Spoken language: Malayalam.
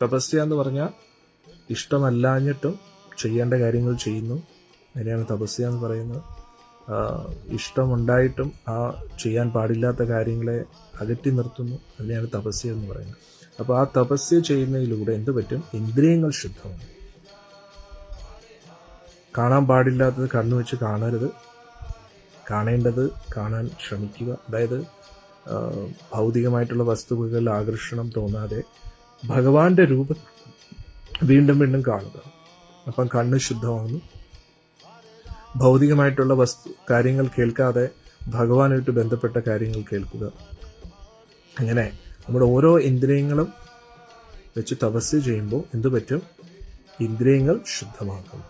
തപസ്യ എന്ന് പറഞ്ഞാൽ ഇഷ്ടമല്ലാഞ്ഞിട്ടും ചെയ്യേണ്ട കാര്യങ്ങൾ ചെയ്യുന്നു, അതിനെയാണ് തപസ്യ എന്ന് പറയുന്നത്. ഇഷ്ടമുണ്ടായിട്ടും ആ ചെയ്യാൻ പാടില്ലാത്ത കാര്യങ്ങളെ അകറ്റി നിർത്തുന്നു, അതിനെയാണ് തപസ്യ എന്ന് പറയുന്നത്. അപ്പോൾ ആ തപസ്യ ചെയ്യുന്നതിലൂടെ എന്ത് പറ്റും? ഇന്ദ്രിയങ്ങൾ ശുദ്ധമാണ്. കാണാൻ പാടില്ലാത്തത് കണ്ണു വെച്ച് കാണരുത്, കാണേണ്ടത് കാണാൻ ശ്രമിക്കുക. അതായത് ഭൗതികമായിട്ടുള്ള വസ്തുക്കളിൽ ആകർഷണം തോന്നാതെ ഭഗവാന്റെ രൂപം വീണ്ടും വീണ്ടും കാണുക. അപ്പം കണ്ണ് ശുദ്ധമാകുന്നു. ഭൗതികമായിട്ടുള്ള കാര്യങ്ങൾ കേൾക്കാതെ ഭഗവാനായിട്ട് ബന്ധപ്പെട്ട കാര്യങ്ങൾ കേൾക്കുക. അങ്ങനെ നമ്മുടെ ഓരോ ഇന്ദ്രിയങ്ങളും വെച്ച് തപസ്യ ചെയ്യുമ്പോൾ എന്തു പറ്റും? ഇന്ദ്രിയങ്ങൾ ശുദ്ധമാകും.